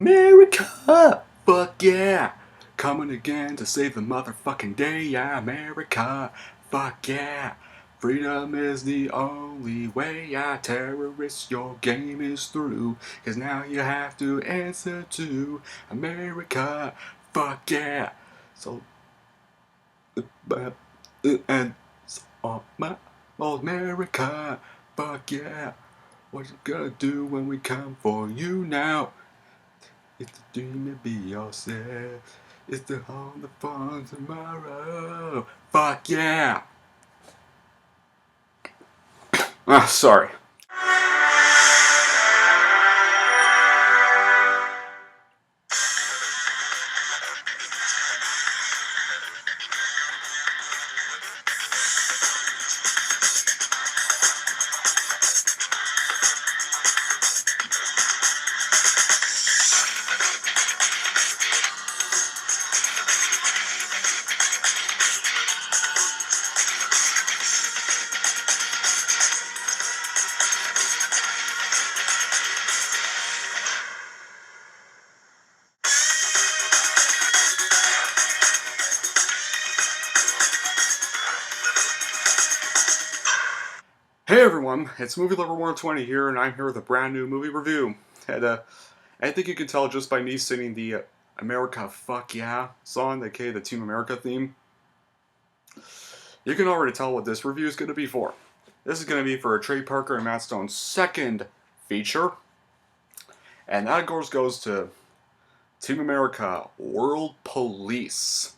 America! Fuck yeah! Coming again to save the motherfucking day, yeah, America! Fuck yeah! Freedom is the only way, yeah, terrorists, your game is through. Cause now you have to answer to America! Fuck yeah! So, and my old America! Fuck yeah! What you gonna do when we come for you now? It's a dream to be yourself. It's the home the fun tomorrow. Fuck yeah! Sorry. Hey everyone, it's Movie Lover 120 here, and I'm here with a brand new movie review. And I think you can tell just by me singing the America Fuck Yeah song, aka the Team America theme. You can already tell what this review is going to be for. This is going to be for Trey Parker and Matt Stone's second feature, and that goes to Team America World Police.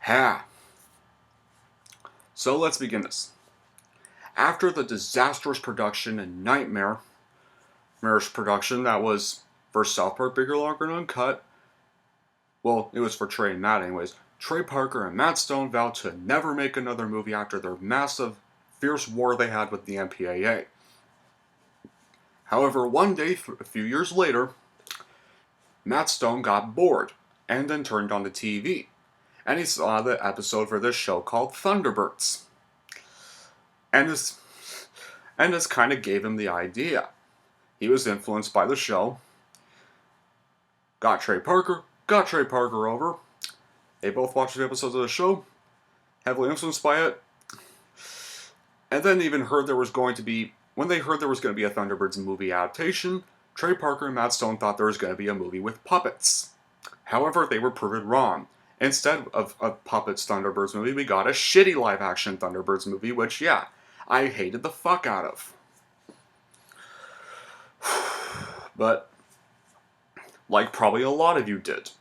Ha! So let's begin this. After the disastrous production and nightmarish production that was for South Park Bigger, Longer, and Uncut, well, it was for Trey and Matt anyways, Trey Parker and Matt Stone vowed to never make another movie after their massive, fierce war they had with the MPAA. However, one day, a few years later, Matt Stone got bored and then turned on the TV, and he saw the episode for this show called Thunderbirds. And this kind of gave him the idea. He was influenced by the show, got Trey Parker over. They both watched the episodes of the show, heavily influenced by it, and then even heard there was going to be, when they heard there was going to be a Thunderbirds movie adaptation, Trey Parker and Matt Stone thought there was going to be a movie with puppets. However, they were proven wrong. Instead of a Puppets Thunderbirds movie, we got a shitty live-action Thunderbirds movie, which, yeah, I hated the fuck out of. But, like probably a lot of you did,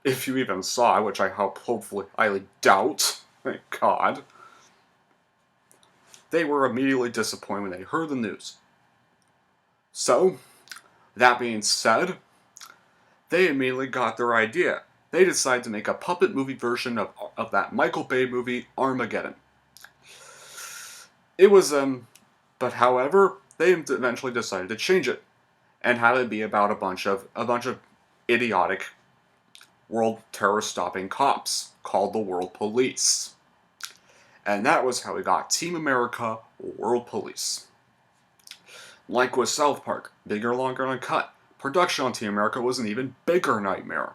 if you even saw, which I hopefully highly doubt, thank God, they were immediately disappointed when they heard the news. So, that being said, they immediately got their idea. They decided to make a puppet movie version of that Michael Bay movie, Armageddon. It was, but however, they eventually decided to change it and have it be about a bunch of idiotic world terror-stopping cops called the World Police. And that was how we got Team America World Police. Like with South Park, Bigger, Longer, and Uncut, production on Team America was an even bigger nightmare.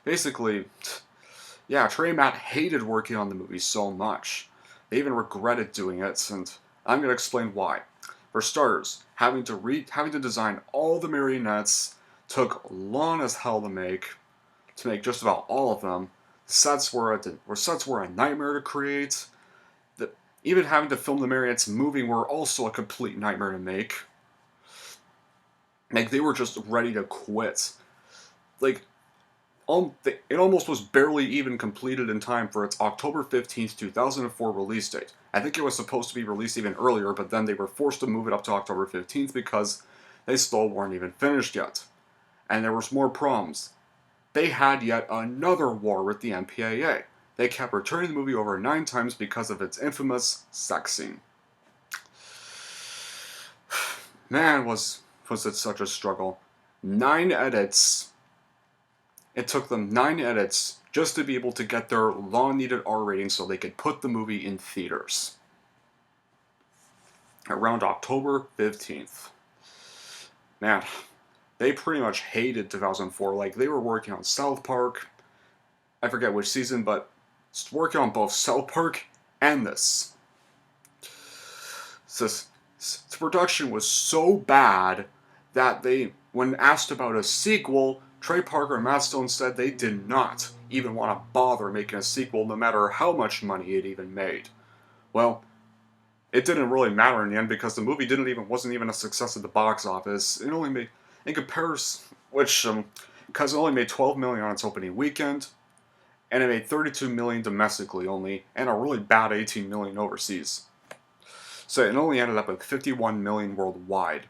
Basically, yeah, Trey and Matt hated working on the movie so much. They even regretted doing it, and I'm going to explain why. For starters, having to design all the marionettes took long as hell to make just about all of them. Sets were a nightmare to create. Even having to film the marionettes moving were also a complete nightmare to make. Like, they were just ready to quit. Like, it almost was barely even completed in time for its October 15th, 2004 release date. I think it was supposed to be released even earlier, but then they were forced to move it up to October 15th because they still weren't even finished yet. And there was more problems. They had yet another war with the MPAA. They kept returning the movie over 9 times because of its infamous sex scene. Man, was it such a struggle. 9 edits. It took them 9 edits just to be able to get their long-needed R rating so they could put the movie in theaters. Around October 15th. man, they pretty much hated 2004. Like, they were working on South Park. I forget which season, but working on both South Park and this. This production was so bad that they, when asked about a sequel, Trey Parker and Matt Stone said they did not even want to bother making a sequel, no matter how much money it even made. Well, it didn't really matter in the end because the movie wasn't even a success at the box office. It only made, in comparison, because it only made 12 million on its opening weekend, and it made 32 million domestically only, and a really bad 18 million overseas. So it only ended up with 51 million worldwide.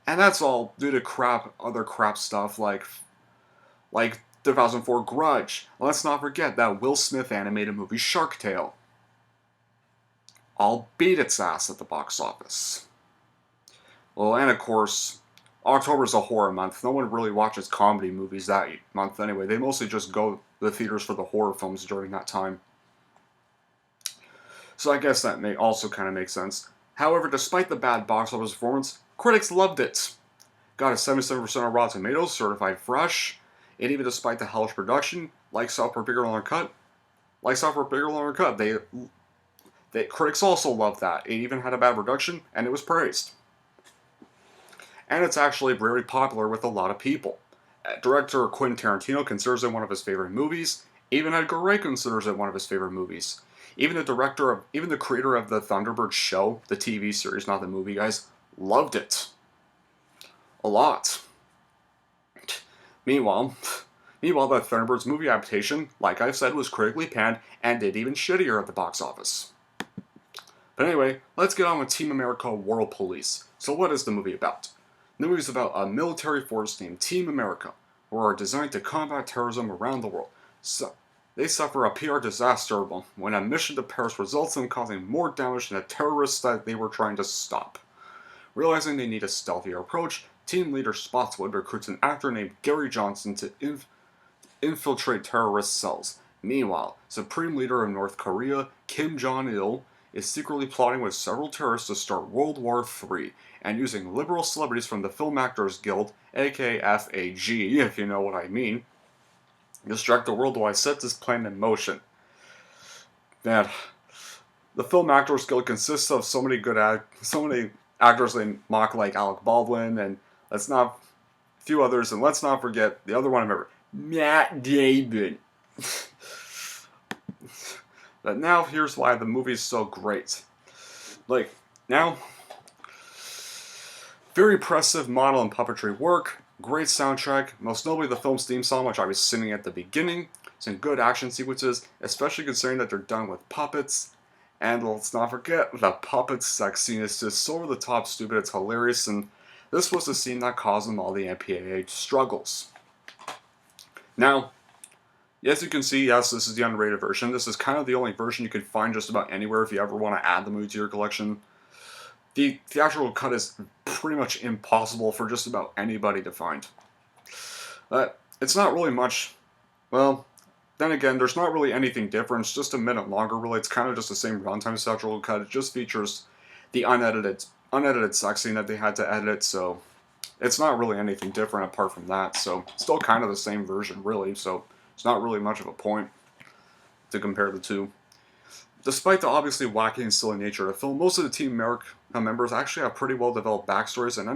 And that's all due to other crap stuff like 2004 Grudge. Let's not forget that Will Smith animated movie Shark Tale. All beat its ass at the box office. Well, and of course, October's a horror month. No one really watches comedy movies that month anyway. They mostly just go to the theaters for the horror films during that time. So I guess that may also kind of make sense. However, despite the bad box office performance, critics loved it. Got a 77% on Rotten Tomatoes, certified fresh, and even despite the hellish production, like South Park Bigger Longer Cut, they critics also loved that. It even had a bad production, and it was praised. And it's actually very popular with a lot of people. Director Quentin Tarantino considers it one of his favorite movies. Even Edgar Wright considers it one of his favorite movies. Even the creator of the Thunderbird show, the TV series, not the movie, guys, loved it. A lot. Meanwhile, the Thunderbirds movie adaptation, like I've said, was critically panned and did even shittier at the box office. But anyway, let's get on with Team America World Police. So what is the movie about? The movie is about a military force named Team America, who are designed to combat terrorism around the world. So, they suffer a PR disaster when a mission to Paris results in causing more damage than the terrorists that they were trying to stop. Realizing they need a stealthier approach, team leader Spotswood recruits an actor named Gary Johnson to infiltrate terrorist cells. Meanwhile, Supreme Leader of North Korea, Kim Jong-il, is secretly plotting with several terrorists to start World War III, and using liberal celebrities from the Film Actors Guild, aka FAG, if you know what I mean, distract the world while I set this plan in motion. Man, the Film Actors Guild consists of so many actors they mock, like Alec Baldwin and a few others, and let's not forget the other one I remember, Matt Damon. But now here's why the movie is so great. Very impressive model and puppetry work, great soundtrack, most notably the film's theme song, which I was singing at the beginning, some good action sequences, especially considering that they're done with puppets, and let's not forget, the puppet sex scene is just so over the top stupid, it's hilarious, and this was the scene that caused them all the MPAA struggles. Now, as you can see, yes, this is the unrated version. This is kind of the only version you can find just about anywhere if you ever want to add the movie to your collection. The theatrical cut is pretty much impossible for just about anybody to find. But it's not really much. Well, then again, there's not really anything different. It's just a minute longer, really. It's kind of just the same runtime theatrical cut. It just features the unedited sex scene that they had to edit, so it's not really anything different apart from that. So, still kind of the same version, really, so it's not really much of a point to compare the two. Despite the obviously wacky and silly nature of the film, most of the Team America members actually have pretty well developed backstories and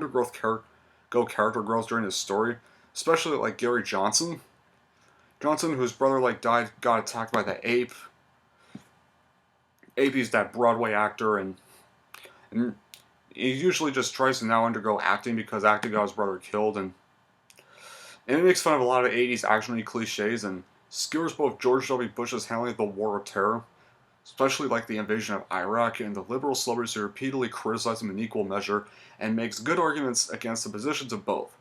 character growth during this story, especially like Gary Johnson. Whose brother got attacked by the ape. He's that Broadway actor, and he usually just tries to now undergo acting because acting got his brother killed, and it makes fun of a lot of 80s action cliches and skewers both George W. Bush's handling of the War of Terror, especially like the invasion of Iraq, and the liberal celebrities who repeatedly criticize him in equal measure, and makes good arguments against the positions of both.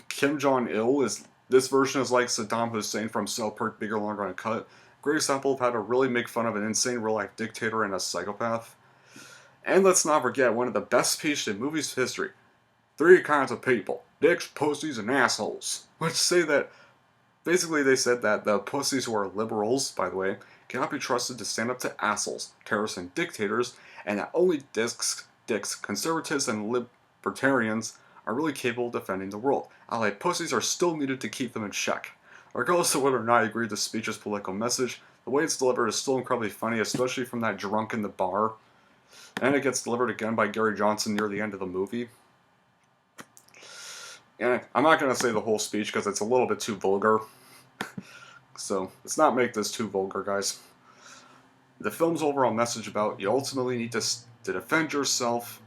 Kim Jong-il this version is like Saddam Hussein from South Park Bigger Longer Cut. Great example of how to really make fun of an insane real-life dictator and a psychopath. And let's not forget one of the best speeches in movies history. 3 kinds of people: dicks, pussies, and assholes. Which say that, basically they said that the pussies who are liberals, by the way, cannot be trusted to stand up to assholes, terrorists, and dictators, and that only dicks, conservatives, and libertarians are really capable of defending the world. Allied pussies are still needed to keep them in check. Regardless of whether or not I agree with the speech's political message, the way it's delivered is still incredibly funny, especially from that drunk in the bar. And it gets delivered again by Gary Johnson near the end of the movie. And I'm not going to say the whole speech because it's a little bit too vulgar. So let's not make this too vulgar, guys. The film's overall message about you ultimately need to defend yourself,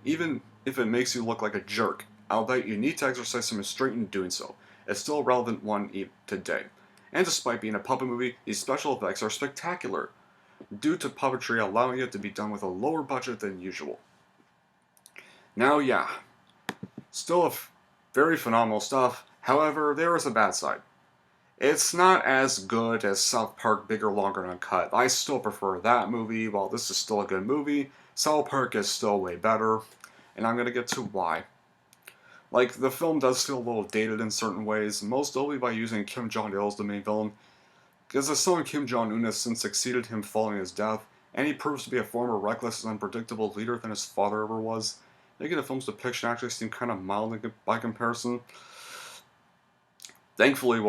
even if it makes you look like a jerk. I'll bet you need to exercise some restraint in doing so. It's still a relevant one today. And despite being a puppet movie, these special effects are spectacular, due to puppetry allowing it to be done with a lower budget than usual. Now, yeah, still very phenomenal stuff. However, there is a bad side. It's not as good as South Park Bigger, Longer, and Uncut. I still prefer that movie. While this is still a good movie, South Park is still way better, and I'm going to get to why. Like, the film does feel a little dated in certain ways, most notably by using Kim Jong-il as the main villain, because the son Kim Jong-un has since succeeded him following his death, and he proves to be a far more reckless and unpredictable leader than his father ever was, making the film's depiction actually seem kind of mild by comparison. Thankfully,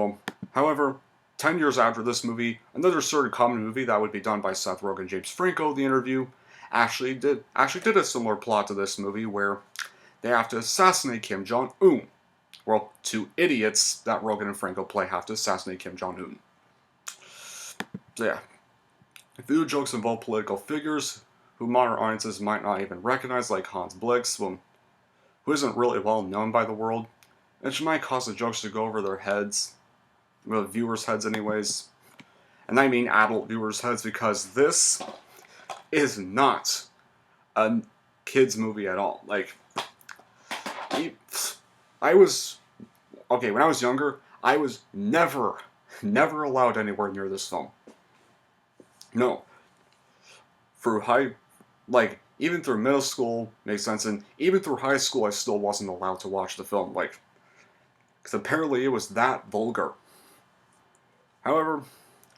however, 10 years after this movie, another certain common movie that would be done by Seth Rogen and James Franco, The Interview, actually did a similar plot to this movie where they have to assassinate Kim Jong-un. Well, two idiots that Rogen and Franco play have to assassinate Kim Jong-un. So yeah, a few jokes involve political figures who modern audiences might not even recognize, like Hans Blix, who isn't really well known by the world, which might cause the jokes to go over their heads, well, viewers' heads anyways. And I mean adult viewers' heads, because this is not a kids' movie at all. Like, when I was younger, I was never allowed anywhere near this film. No. Even through middle school, makes sense, and even through high school, I still wasn't allowed to watch the film, because apparently it was that vulgar. However,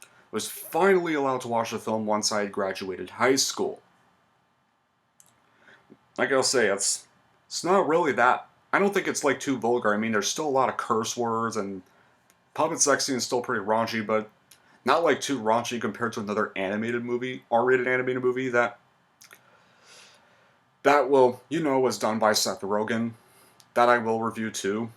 I was finally allowed to watch the film once I had graduated high school. Like I'll say, it's not really that. I don't think it's too vulgar. I mean, there's still a lot of curse words, and puppet sex scene is still pretty raunchy, but not too raunchy compared to another animated movie, R-rated animated movie that was done by Seth Rogen, that I will review too.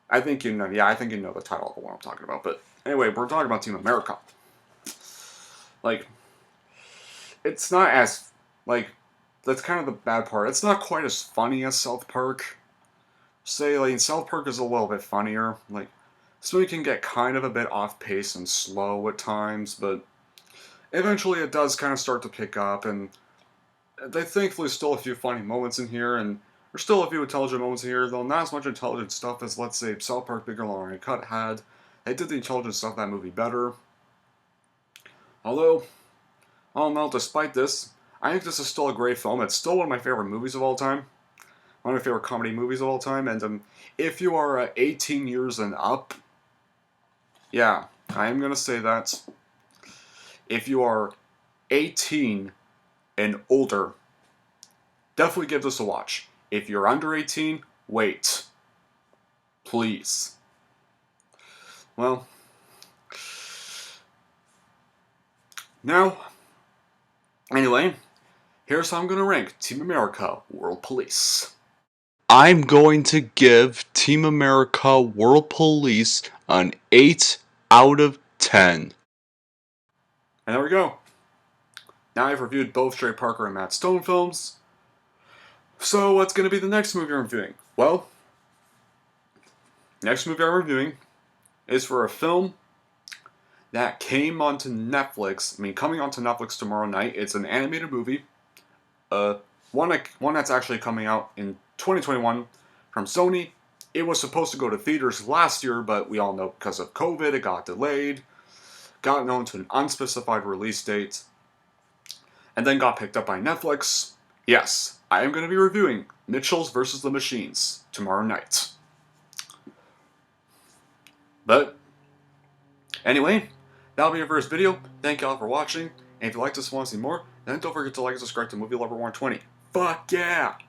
I think you know the title of the one I'm talking about, but anyway, we're talking about Team America. It's not as, that's kind of the bad part. It's not quite as funny as South Park. South Park is a little bit funnier. So it can get kind of a bit off pace and slow at times, but eventually it does kind of start to pick up, and thankfully still a few funny moments in here, and there's still a few intelligent moments in here, though not as much intelligent stuff as, let's say, South Park Bigger, Longer, and Uncut had. They did the intelligent stuff in that movie better. Although, all in all, despite this, I think this is still a great film. It's still one of my favorite movies of all time. One of my favorite comedy movies of all time, and if you are 18 years and up, yeah, I am going to say that. If you are 18 and older, definitely give this a watch. If you're under 18, wait. Please. Well, now, anyway, here's how I'm going to rank Team America World Police. I'm going to give Team America World Police an 8 out of 10. And there we go. Now I've reviewed both Trey Parker and Matt Stone films. So what's going to be the next movie I'm reviewing? Well, next movie I'm reviewing is for a film that came onto Netflix. Coming onto Netflix tomorrow night. It's an animated movie. One that's actually coming out in 2021 from Sony. It was supposed to go to theaters last year, but we all know because of COVID it got delayed. Got known to an unspecified release date. And then got picked up by Netflix. Yes, I am going to be reviewing Mitchells vs. the Machines tomorrow night. But, anyway, that'll be your first video. Thank y'all for watching. And if you like this and want to see more, then don't forget to like and subscribe to Movie Lover 120. fuck yeah.